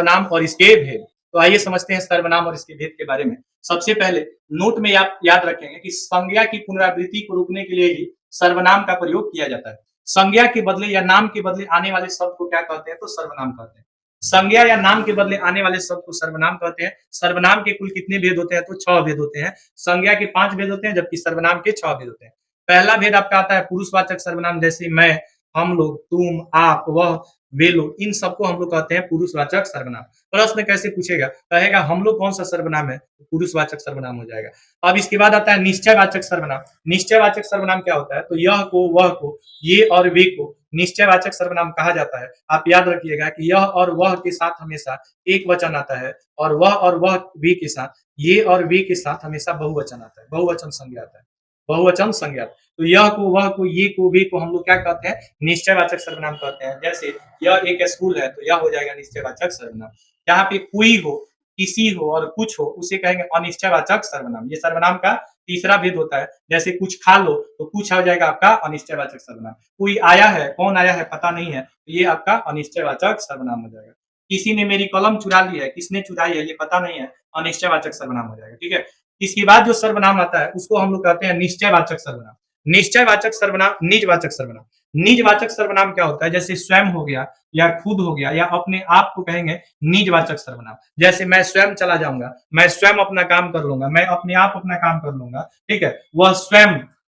सर्वनाम और इसके भेद। तो आइए समझते हैं सर्वनाम और इसके भेद के बारे में। सबसे पहले नोट में आप याद रखेंगे कि संज्ञा की पुनरावृत्ति को रोकने के लिए ही सर्वनाम का प्रयोग किया जाता है। संज्ञा के बदले या नाम के बदले आने वाले शब्द को क्या कहते हैं? तो सर्वनाम कहते हैं। संज्ञा या नाम के बदले आने वाले शब्द को सर्वनाम कहते हैं। सर्वनाम के कुल कितने भेद होते हैं? तो 6 भेद होते हैं। संज्ञा के 5 भेद होते हैं, जबकि सर्वनाम के 6 भेद होते हैं। पहला भेद आपका आता है पुरुषवाचक सर्वनाम, जैसे मैं, हम लोग, तुम, आप, वह, वे लोग, इन सबको हम लोग कहते हैं पुरुषवाचक सर्वनाम। प्रश्न कैसे पूछेगा? कहेगा हम लोग कौन सा सर्वनाम है? तो पुरुषवाचक सर्वनाम हो जाएगा। अब इसके बाद आता है निश्चयवाचक सर्वनाम। निश्चयवाचक सर्वनाम क्या होता है? तो यह को, वह को, ये और वे को निश्चयवाचक सर्वनाम कहा जाता है। आप याद रखिएगा कि यह और वह के साथ हमेशा एक वचन आता है, और वह वे के साथ, ये और वे के साथ हमेशा बहुवचन आता है, बहुवचन संज्ञा आता है, बहुवचन संज्ञा। तो यह को, वह को, ये को, वे को हम लोग क्या कहते हैं? निश्चयवाचक सर्वनाम कहते हैं। जैसे यह एक स्कूल है, तो यह हो जाएगा निश्चयवाचक सर्वनाम। यहाँ पे कोई हो, किसी हो और कुछ हो, उसे कहेंगे अनिश्चयवाचक सर्वनाम। ये सर्वनाम का तीसरा भेद होता है। जैसे कुछ खा लो, तो कुछ हो जाएगा आपका अनिश्चयवाचक सर्वनाम। कोई आया है, कौन आया है पता नहीं है, तो ये आपका अनिश्चयवाचक सर्वनाम हो जाएगा। किसी ने मेरी कलम चुरा ली है, किसने चुराई है ये पता नहीं है, अनिश्चयवाचक सर्वनाम हो जाएगा। ठीक है। इसके बाद जो सर्वनाम आता है उसको हम लोग कहते हैं निश्चयवाचक सर्वनाम। निश्चयवाचक सर्वनाम, निजवाचक सर्वनाम। निजवाचक सर्वनाम क्या होता है? जैसे स्वयं हो गया, या खुद हो गया, या अपने आप को कहेंगे निजवाचक सर्वनाम। जैसे मैं स्वयं चला जाऊंगा, मैं स्वयं अपना काम कर लूंगा, मैं अपने आप अपना काम कर लूंगा। ठीक है। वह स्वयं,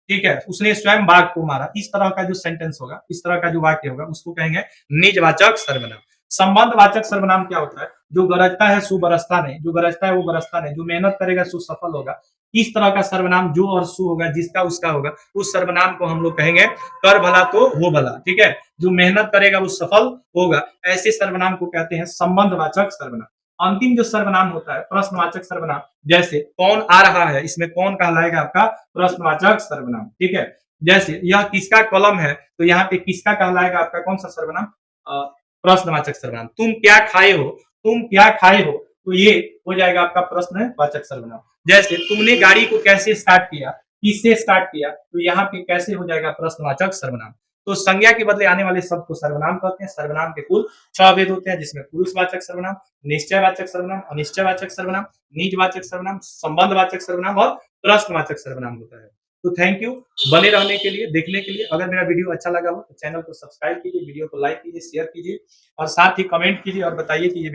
ठीक है, उसने स्वयं बाघ को मारा। इस तरह का जो सेंटेंस होगा, इस तरह का जो वाक्य होगा, उसको कहेंगे निजवाचक सर्वनाम। संबंधवाचक सर्वनाम क्या होता है? जो गरजता है सो बरसता नहीं, जो गरजता है वो बरसता नहीं, जो मेहनत करेगा सो सफल होगा। इस तरह का सर्वनाम जो और सु होगा, जिसका उसका होगा, उस सर्वनाम को हम लोग कहेंगे कर भला तो हो भला। ठीक है। जो मेहनत करेगा वो सफल होगा। ऐसे सर्वनाम को कहते हैं संबंधवाचक सर्वनाम। अंतिम जो सर्वनाम होता है प्रश्नवाचक सर्वनाम। जैसे कौन आ रहा है, इसमें कौन कहलाएगा आपका प्रश्नवाचक सर्वनाम। ठीक है। जैसे यह किसका कलम है, तो यहाँ पे किसका कहलाएगा आपका कौन सा सर्वनाम? प्रश्नवाचक सर्वनाम। तुम क्या खाए हो, तुम क्या खाए हो, तो ये हो जाएगा आपका प्रश्नवाचक सर्वनाम। जैसे तुमने गाड़ी को कैसे स्टार्ट किया, किससे स्टार्ट किया, तो यहाँ पे कैसे हो जाएगा प्रश्नवाचक सर्वनाम। तो संज्ञा के बदले आने वाले शब्द को सर्वनाम कहते हैं। सर्वनाम के कुल 6 भेद होते हैं, जिसमें पुरुषवाचक सर्वनाम, निश्चयवाचक सर्वनाम, अनिश्चयवाचक सर्वनाम, निजवाचक सर्वनाम, संबंधवाचक सर्वनाम और प्रश्नवाचक सर्वनाम होता है। तो थैंक यू बने रहने के लिए, देखने के लिए। अगर मेरा वीडियो अच्छा लगा हो तो चैनल को सब्सक्राइब कीजिए, वीडियो को लाइक कीजिए, शेयर कीजिए और साथ ही कमेंट कीजिए और बताइए कि ये